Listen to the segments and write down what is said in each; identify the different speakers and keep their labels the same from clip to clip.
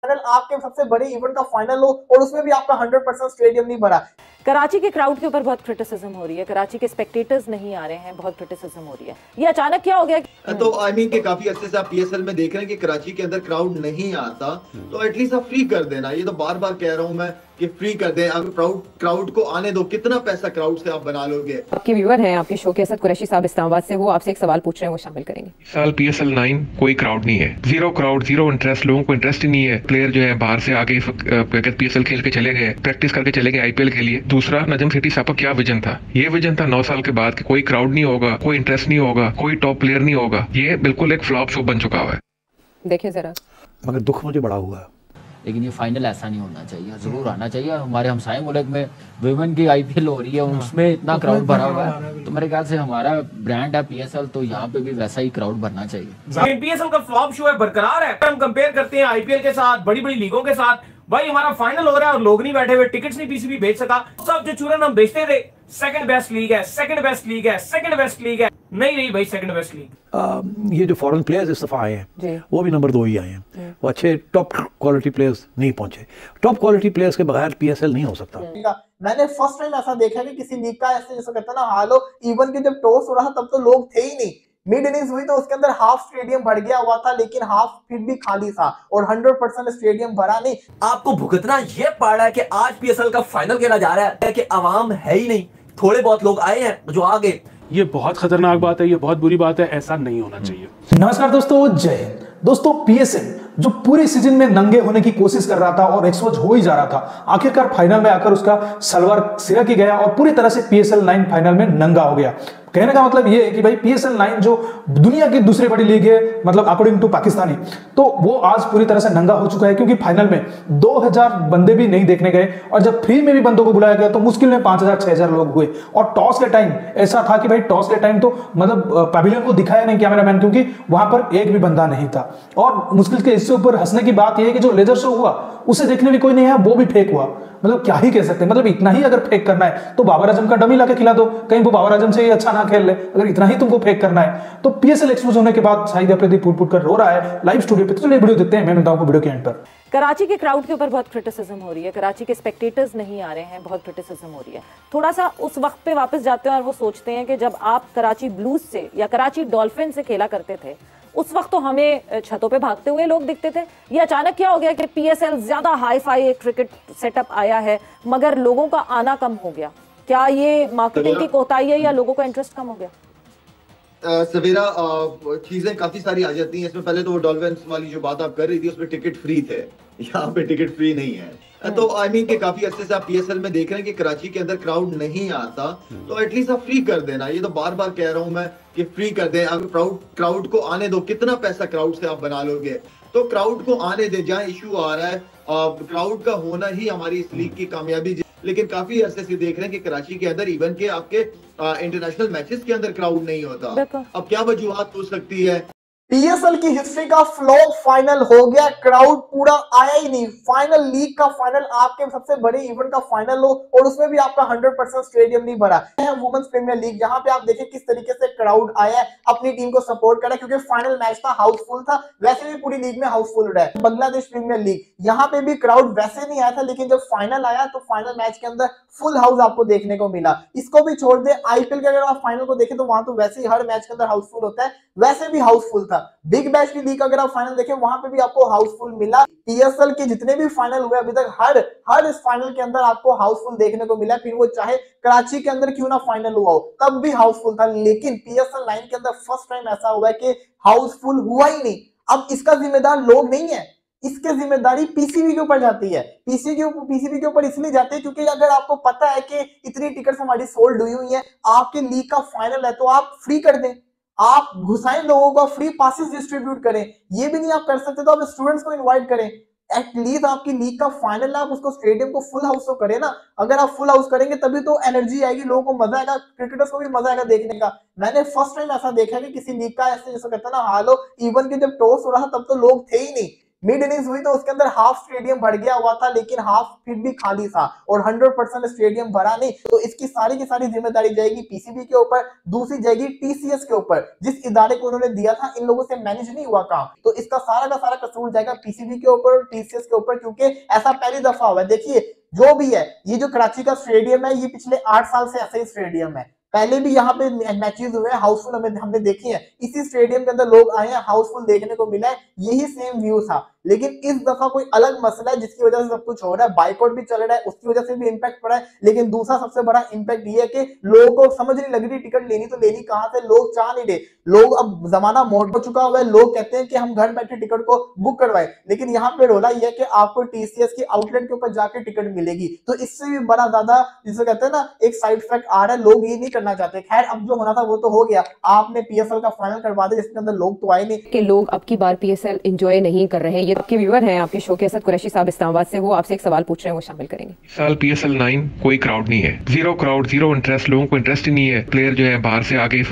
Speaker 1: Final आपके सबसे बड़े इवेंट का फाइनल हो और उसमें भी आपका 100% स्टेडियम नहीं भरा।
Speaker 2: कराची के क्राउड के ऊपर बहुत क्रिटिसिज्म हो रही है, कराची के स्पेक्टेटर्स नहीं आ रहे हैं, बहुत क्रिटिसिज्म हो रही है। ये अचानक क्या हो गया?
Speaker 3: तो आई मीन के काफी अच्छे से आप पीएसएल में देख रहे हैं कि कराची के अंदर क्राउड नहीं आता, तो एटलीस्ट आप फ्री कर देना। ये तो बार बार कह रहा हूं मैं कि फ्री कर दें। अगर क्राउड को आने दो, कितना पैसा क्राउड से आप बना लोगे।
Speaker 4: आपके व्यूअर हैं आपके शो के असद कुरैशी साहब इस्लामाबाद से, वो आपसे एक सवाल पूछ रहे हैं, वो शामिल करेंगे।
Speaker 5: साल पीएसएल 9 कोई क्राउड नहीं है, जीरो क्राउड, जीरो इंटरेस्ट, लोगों को इंटरेस्ट ही नहीं है। प्लेयर जो है बाहर से आके पीएसएल खेल के चले गए, प्रैक्टिस करके चले गए आईपीएल के लिए। दूसरा, नजम सेठी साहब का क्या विजन था? ये विजन था 9 साल के बाद कि कोई क्राउड नहीं होगा, कोई इंटरेस्ट नहीं होगा, कोई टॉप प्लेयर नहीं होगा। ये बिल्कुल एक फ्लॉप शो बन चुका हुआ है।
Speaker 4: देखिए जरा,
Speaker 6: मगर दुख मुझे बड़ा हुआ है।
Speaker 7: लेकिन ये फाइनल ऐसा नहीं होना चाहिए, जरूर आना चाहिए। हमारे हमसाए मुल्क में वुमेन की आईपीएल हो रही है, उसमें इतना क्राउड भरा हुआ है, तो मेरे ख्याल से हमारा ब्रांड है पीएसएल, तो यहाँ पे भी वैसा ही क्राउड भरना चाहिए।
Speaker 8: पीएसएल का फ्लॉप शो है, बरकरार है। हम कंपेयर करते हैं आईपीएल के साथ, बड़ी बड़ी लीगों के साथ। भाई हमारा फाइनल हो रहा है और लोग नहीं बैठे हुए, टिकट्स नहीं पीसीबी बेच सका। सब जो चूरन हम बेचते थे, सेकंड बेस्ट लीग है, सेकंड बेस्ट लीग है, सेकंड बेस्ट लीग है, नहीं रही भाई सेकंड बेस्ट लीग।
Speaker 6: ये जो फॉरेन प्लेयर्स इस दफा आए हैं वो भी नंबर 2 ही आए हैं। वो अच्छे टॉप क्वालिटी प्लेयर्स नहीं पहुंचे। टॉप क्वालिटी प्लेयर्स के बगैर पीएसएल नहीं हो सकता।
Speaker 1: मैंने फर्स्ट टाइम ऐसा देखा कि किसी लीग का ऐसे जैसे कहता ना हाल हो। इवन के जब टॉस हो रहा तब तो लोग थे ही नहीं। मिड इनिंग्स हुई तो उसके अंदर हाफ स्टेडियम भर गया हुआ था, लेकिन हाफ फिर भी खाली था और 100% स्टेडियम भरा नहीं।
Speaker 9: आपको भुगतना ये पड़ रहा है कि आज पीएसएल का फाइनल खेला जा रहा है कि आवाम है ही नहीं, थोड़े बहुत लोग आए हैं जो आ गए।
Speaker 10: ये बहुत खतरनाक बात है, ये बहुत बुरी बात है, ऐसा नहीं होना चाहिए।
Speaker 11: नमस्कार दोस्तों, जय हिंद। दोस्तों, पीएसएल जो पूरे सीजन में नंगे होने की कोशिश कर रहा था और एक्सपोज हो ही जा रहा था, आखिरकार फाइनल में आकर उसका सलवार सिरक ही गया और पूरी तरह से पीएसएल 9 फाइनल में नंगा हो गया। कहने का मतलब ये है कि भाई पीएसएल 9 जो दुनिया की दूसरी बड़ी लीग है, मतलब अकॉर्डिंग टू पाकिस्तानी, तो वो आज पूरी तरह से नंगा हो चुका है, क्योंकि फाइनल में 2000 बंदे भी नहीं देखने गए और जब फ्री में भी बंदों को बुलाया गया तो मुश्किल में 5000-6000 लोग हुए। और टॉस के टाइम ऐसा था कि भाई टॉस के टाइम तो मतलब पैविलियन को दिखाया नहीं कैमरामैन, क्योंकि वहां पर एक भी बंदा नहीं था। और मुश्किल के इससे ऊपर हंसने की बात यह है कि जो लेजर शो हुआ उसे देखने भी कोई नहीं है, वो भी फेक हुआ। मतलब क्या ही कह सकते हैं, मतलब इतना ही अगर फेक करना है तो बाबर आजम का डमी लाके खिला दो, कहीं वो बाबर आजम से ही अच्छा ना खेल ले। अगर इतना ही तुमको फेक करना है तो पीएसएल एक्सपोज होने के बाद शाहिद अफरीदी फुट कर रो रहा है लाइव स्टूडियो पे। तो चलिए वीडियो देखते हैं, मैं बताऊं वीडियो के एंड पर।
Speaker 2: कराची के क्राउड के ऊपर बहुत क्रिटिसिज्म हो रही है, कराची के स्पेक्टेटर्स नहीं आ रहे हैं, बहुत क्रिटिसिज्म हो रही है। थोड़ा सा उस वक्त पे वापस जाते हैं और वो सोचते हैं कि जब आप कराची ब्लूज से या कराची डॉल्फिन से खेला करते थे, उस वक्त तो हमें छतों पे भागते हुए लोग दिखते थे। ये अचानक क्या हो गया कि पीएसएल ज्यादा हाई फाई एक क्रिकेट सेटअप आया है मगर लोगों का आना कम हो गया? क्या ये मार्केटिंग की कोताही है या लोगों का इंटरेस्ट कम हो गया?
Speaker 3: सवेरा चीजें काफी सारी आ जाती हैं इसमें। पहले तो वो डॉल्फिन्स वाली जो बात आप कर रही थी उसमें टिकट फ्री थे, यहाँ पे टिकट फ्री नहीं है। तो आई मीन के काफी अच्छे से आप पीएसएल में देख रहे हैं कि कराची के अंदर क्राउड नहीं आता, तो एटलीस्ट आप फ्री कर देना। ये तो बार बार कह रहा हूं मैं कि फ्री कर दें। अगर क्राउड को आने दो, कितना पैसा क्राउड से आप बना लोगे। तो क्राउड को आने दे, जहाँ इशू आ रहा है क्राउड का होना ही हमारी इस लीग की कामयाबी। लेकिन काफी अरसे से देख रहे हैं कि कराची के अंदर इवन के आपके इंटरनेशनल मैचेस के अंदर क्राउड नहीं होता। अब क्या वजूहत हो सकती है?
Speaker 1: पीएसएल की हिस्ट्री का फ्लॉप फाइनल हो गया, क्राउड पूरा आया ही नहीं। फाइनल लीग का फाइनल आपके सबसे बड़े इवेंट का फाइनल हो और उसमें भी आपका 100% स्टेडियम नहीं भरा है। वुमेन्स प्रीमियर लीग, जहां पे आप देखें किस तरीके से क्राउड आया है, अपनी टीम को सपोर्ट करा, क्योंकि फाइनल मैच था, हाउसफुल था। वैसे भी पूरी लीग में हाउसफुल रहा है। बांग्लादेश प्रीमियर लीग, यहाँ पे भी क्राउड वैसे नहीं आया था, लेकिन जब फाइनल आया तो फाइनल मैच के अंदर फुल हाउस आपको देखने को मिला। इसको भी छोड़ दे, आईपीएल के अगर आप फाइनल को देखें तो वहां तो वैसे ही हर मैच के अंदर हाउसफुल होता है, वैसे भी हाउसफुल था। बिग बैश की लीग अगर आप फाइनल देखें वहां पे भी आपको हाउसफुल मिला। पीएसएल के जितने भी फाइनल हुए अभी तक, हर इस फाइनल के अंदर आपको हाउसफुल देखने को मिला। फिर वो चाहे कराची के अंदर क्यों ना फाइनल हुआ हो, तब भी हाउसफुल था। लेकिन पीएसएल 9 के अंदर फर्स्ट टाइम ऐसा हुआ है कि हाउसफुल हुआ ही नहीं। अब इसका जिम्मेदार लोग नहीं है, इसकी जिम्मेदारी पीसीबी के ऊपर जाती है। पीसीबी के ऊपर इसलिए जाती है क्योंकि अगर आपको पता है कि इतनी टिकट्स हमारी सोल्ड हुई हुई है, आपके लीग का फाइनल है, तो आप फ्री कर दें, आप घुसाएं लोगों को, फ्री पासेस डिस्ट्रीब्यूट करें। ये भी नहीं आप कर सकते तो आप स्टूडेंट्स को इनवाइट करें। एटलीस्ट आपकी लीग का फाइनल है, आप उसको स्टेडियम को फुल हाउस तो करें ना। अगर आप फुल हाउस करेंगे तभी तो एनर्जी आएगी, लोगों को मजा आएगा, क्रिकेटर्स को भी मजा आएगा देखने का। मैंने फर्स्ट टाइम ऐसा देखा कि किसी लीग का ऐसे जैसे कहता ना हाल हो। इवन के जब टॉस हो रहा तब तो लोग थे ही नहीं। मिड इनिंग्स हुई तो उसके अंदर हाफ स्टेडियम भर गया हुआ था, लेकिन हाफ फिर भी खाली था और 100% स्टेडियम भरा नहीं। तो इसकी सारी की सारी जिम्मेदारी जाएगी पीसीबी के ऊपर, दूसरी जाएगी टीसीएस के ऊपर। जिस इदारे को उन्होंने दिया था, इन लोगों से मैनेज नहीं हुआ काम, तो इसका सारा का सारा कसूर जाएगा पीसीबी के ऊपर और टीसीएस के ऊपर, क्योंकि ऐसा पहली दफा हुआ है। देखिए जो भी है, ये जो कराची का स्टेडियम है, ये पिछले 8 साल से ऐसा ही स्टेडियम है। पहले भी यहाँ पे मैचेस हुए हैं, हाउसफुल हमने देखे हैं, इसी स्टेडियम के अंदर लोग आए हैं, हाउसफुल देखने को मिला है, यही सेम व्यू था। लेकिन इस दफा कोई अलग मसला है जिसकी वजह से सब कुछ हो रहा है, बाइकआउट भी चल रहा है, उसकी वजह से भी इंपैक्ट पड़ा है। लेकिन दूसरा सबसे बड़ा इंपैक्ट ये है कि लोगों को समझ नहीं लग रही टिकट लेनी तो लेनी कहां से, लोग चाह नहीं रहे। लोग अब जमाना मोड़ हो चुका हुआ है, लोग कहते हैं कि हम घर बैठे टिकट को बुक करवाए, लेकिन यहाँ पे रोला ये है कि आपको टीसीएस की आउटलेट के ऊपर जाके टिकट मिलेगी। तो इससे भी बड़ा ज्यादा जिसे कहते हैं ना एक साइड इफेक्ट आ रहा है, लोग ये नहीं करना चाहते। खैर अब जो होना था वो तो हो गया, आपने पीएसएल का फाइनल करवा दिया जिसके अंदर लोग तो आए नहीं
Speaker 4: कि लोग अब की बार पीएसएल एंजॉय नहीं कर रहे हैं। ये आपके व्यूअर हैं आपके शो के असद कुरैशी साहब इस्लामाबाद से, वो आपसे एक सवाल पूछ रहे हैं, वो शामिल करेंगे।
Speaker 5: साल PSL 9 कोई क्राउड नहीं है, जीरो क्राउड, जीरो इंटरेस्ट, लोगों को इंटरेस्ट ही नहीं है। प्लेयर जो है बाहर से आके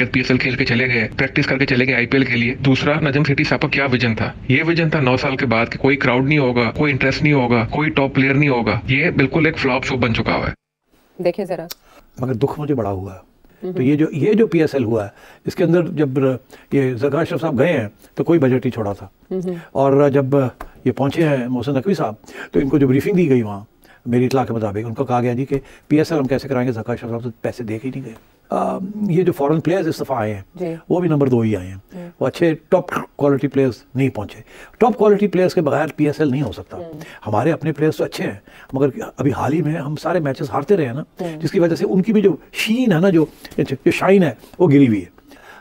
Speaker 5: PSL खेल के चले गए, प्रैक्टिस करके चले गए IPL के लिए। दूसरा, नजम सेठी साहब का क्या विजन था? ये विजन था 9 साल के बाद कि कोई क्राउड नहीं होगा, कोई इंटरेस्ट नहीं होगा, कोई टॉप प्लेयर नहीं होगा। ये बिल्कुल एक फ्लॉप शो बन चुका हुआ है।
Speaker 4: देखिए जरा,
Speaker 6: मगर दुख मुझे बड़ा हुआ है। तो ये जो PSL हुआ है, इसके अंदर जब ये ज़रगार अशरफ साहब गए हैं तो कोई बजट नहीं छोड़ा था, और जब ये पहुंचे हैं मोहसिन नकवी साहब, तो इनको जो ब्रीफिंग दी गई वहाँ, मेरी इतला के मुताबिक उनको कहा गया जी कि PSL हम कैसे कराएंगे, ज़रगार अशरफ साहब तो पैसे दे के ही नहीं गए। ये जो फॉरेन प्लेयर्स इस दफ़ा आए हैं वो भी नंबर 2 ही आए हैं, वो अच्छे टॉप क्वालिटी प्लेयर्स नहीं पहुंचे। टॉप क्वालिटी प्लेयर्स के बगैर PSL नहीं हो सकता। हमारे अपने प्लेयर्स तो अच्छे हैं, मगर अभी हाल ही में हम सारे मैचेस हारते रहे हैं ना, जिसकी वजह से उनकी भी जो शीन है ना, जो शाइन है, वो गिरी हुई है।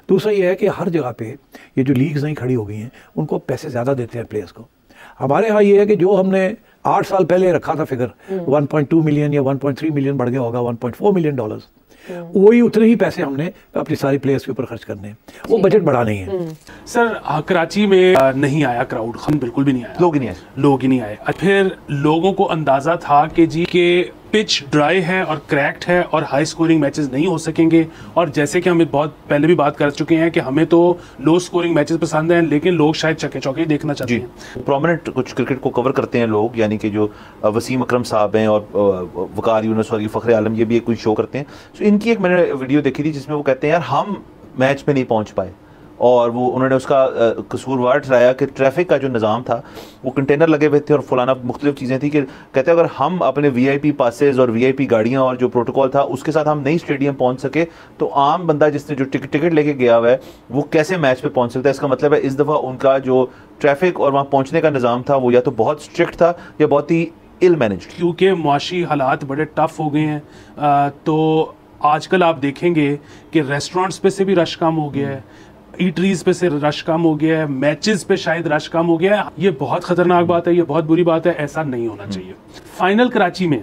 Speaker 6: दूसरा ये है कि हर जगह पे ये जो लीग्स नहीं खड़ी हो गई हैं, उनको पैसे ज़्यादा देते हैं प्लेयर्स को। हमारे यहाँ ये है कि जो हमने 8 साल पहले रखा था फिगर 1.2 मिलियन या 1.3 मिलियन बढ़ गया होगा, $1.4 मिलियन, वही उतने ही पैसे हमने अपनी सारी प्लेयर्स के ऊपर खर्च करने हैं, वो बजट बढ़ा नहीं है।
Speaker 10: सर कराची में नहीं आया क्राउड, बिल्कुल भी नहीं आया, लोग ही नहीं आए। फिर लोगों को अंदाजा था कि जी के पिच ड्राई है और क्रैक्ड है और हाई स्कोरिंग मैचेस नहीं हो सकेंगे, और जैसे कि हम बहुत पहले भी बात कर चुके हैं कि हमें तो लो स्कोरिंग मैचेस पसंद हैं, लेकिन लोग शायद चौके चौके देखना चाहते हैं।
Speaker 12: प्रोमिनेंट कुछ क्रिकेट को कवर करते हैं लोग, यानी कि जो वसीम अकरम साहब हैं और वकार यूनुस और फ़खर आलम, ये भी एक कुछ शो करते हैं। तो इनकी एक मैंने वीडियो देखी थी जिसमें वो कहते हैं यार हम मैच में नहीं पहुँच पाए, और वो उन्होंने उसका कसूरवार ठहराया कि ट्रैफिक का जो निज़ाम था, वो कंटेनर लगे हुए थे और फलाना मुख्तलिफ चीज़ें थी, कि कहते हैं अगर हम अपने VIP पासेज और VIP गाड़ियाँ और जो प्रोटोकॉल था उसके साथ हम नहीं स्टेडियम पहुँच सके, तो आम बंदा जिसने जो टिकट लेके गया हुआ है वो कैसे मैच पे पहुँच सकता है। इसका मतलब है इस दफ़ा उनका जो ट्रैफिक और वहाँ पहुँचने का निज़ाम था वो या तो बहुत स्ट्रिक्ट था या बहुत ही इल मैनेज्ड।
Speaker 10: क्योंकि मुआशी हालात बड़े टफ हो गए हैं, तो आजकल आप देखेंगे कि रेस्टोरेंट्स पे से भी रश कम हो गया है, ईटरीज पे से रश कम हो गया है, मैचेस पे शायद रश कम हो गया है। ये बहुत खतरनाक बात है, ये बहुत बुरी बात है, ऐसा नहीं होना चाहिए। फाइनल कराची में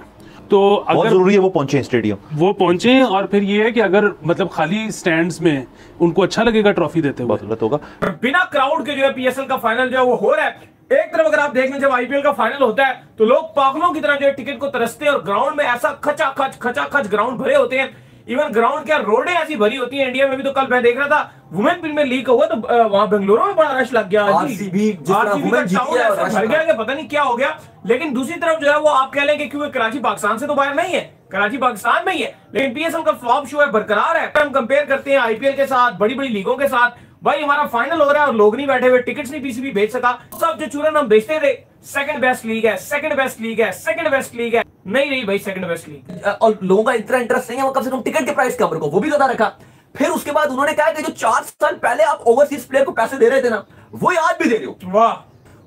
Speaker 10: तो अगर
Speaker 12: जरूरी है वो पहुंचे स्टेडियम, वो
Speaker 10: पहुंचे, और फिर ये है कि अगर मतलब खाली स्टैंड्स में उनको अच्छा लगेगा ट्रॉफी देते हुए,
Speaker 12: गलत होगा।
Speaker 8: बिना क्राउड के जो है PSL का फाइनल जो है वो हो रहा है। एक तरफ अगर आप देख लें, जब IPL का फाइनल होता है तो लोग पागलों की तरह जो है टिकट को तरसते हैं, और ग्राउंड में ऐसा खचाखच ग्राउंड भरे होते हैं। इवन ग्राउंड क्या रोडें ऐसी भरी होती हैं। इंडिया में भी तो कल मैं देख रहा था वुमेन प्रीमियर लीग हुआ तो वहां बेंगलुरु में बड़ा रश लग गया, आरसीबी का टाउन ऐसा भर गया कि पता नहीं क्या हो गया। लेकिन दूसरी तरफ जो है वो आप कह लें कि क्योंकि कराची पाकिस्तान से तो बाहर नहीं है, कराची पाकिस्तान में ही है, लेकिन PSL का फ्लॉप शो है, बरकरार है। हम कंपेयर करते हैं IPL के साथ, बड़ी बड़ी लीगों के साथ, भाई हमारा फाइनल हो रहा है और लोग नहीं बैठे हुए, टिकट्स नहीं PCB भेज सका। सब जो चूरन हम बेचते थे, सेकंड बेस्ट लीग है, सेकंड बेस्ट लीग है, सेकंड बेस्ट लीग है, नहीं रही भाई सेकंड बेस्ट लीग,
Speaker 9: और लोगों का इतना इंटरेस्ट नहीं है, वो कम से कम टिकट के प्राइस कवर को वो भी ज्यादा रखा। फिर उसके बाद उन्होंने कहा कि जो 4 साल पहले आप ओवरसीज प्लेयर को पैसे दे रहे थे ना, वो आज भी दे रहे हो।
Speaker 8: वाह,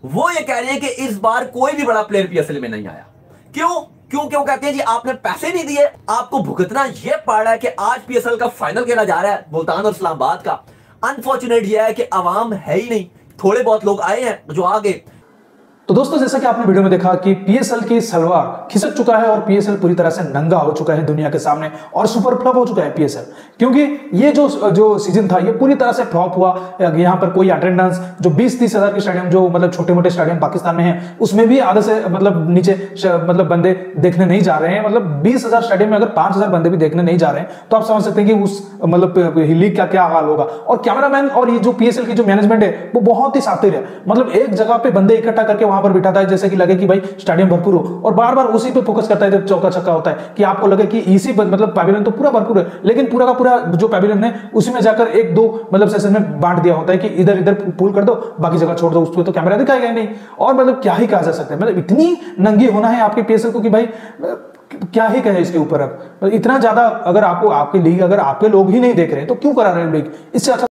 Speaker 9: वो ये कह रहे हैं कि इस बार कोई भी बड़ा प्लेयर PSL में नहीं आया। क्यों? क्योंकि वो कहते हैं जी आपने पैसे नहीं दिए, आपको भुगतना ये पड़ रहा है कि आज PSL का फाइनल खेला जा रहा है मुल्तान और इस्लामाबाद का। अनफॉर्चुनेट ये है कि आवाम है ही नहीं, थोड़े बहुत लोग आए हैं जो आ गए।
Speaker 11: तो दोस्तों जैसा कि आपने वीडियो में देखा कि पीएसएल की सलवार खिसक चुका है और पीएसएल पूरी तरह से नंगा हो चुका है दुनिया के सामने और सुपर फ्लॉप हो चुका है पीएसएल, क्योंकि ये जो सीजन था ये पूरी तरह से फ्लॉप हुआ। यहाँ पर कोई अटेंडेंस जो 20-30 हजार के स्टेडियम जो मतलब छोटे मोटे स्टेडियम पाकिस्तान में है उसमें भी आधे से मतलब नीचे मतलब बंदे देखने नहीं जा रहे हैं। मतलब 20,000 स्टेडियम में अगर 5,000 बंदे भी देखने नहीं जा रहे हैं तो आप समझ सकते हैं कि उस मतलब लीग का क्या हाल होगा। और कैमरामैन और ये जो पीएसएल की जो मैनेजमेंट है वो बहुत ही शातिर है, मतलब एक जगह पे बंदे इकट्ठा करके वहां पर बिठाता है जैसे कि लगे कि भाई स्टेडियम भरपूर हो, और बार बार उसी पे फोकस करता है जब चौका छक्का होता है कि आपको लगे कि इसी मतलब पैविलियन तो पूरा भरपूर है, लेकिन पूरा का पूरा जो पैविलियन है उसी में जाकर 1-2 मतलब सेशन में बांट दिया होता है कि इधर इधर पुल कर दो बाकी जगह छोड़ दो, उसमें तो कैमरा दिखाएगा ही नहीं। और मतलब क्या ही कहा जा सकता है, मतलब इतनी नंगी होना है आपके पीएसएल को कि भाई क्या ही कहे इसके ऊपर। अब इतना ज्यादा अगर आपको आपकी लीग अगर आपके लोग ही नहीं देख रहे तो क्यों करा रहे हैं लीग, इससे अच्छा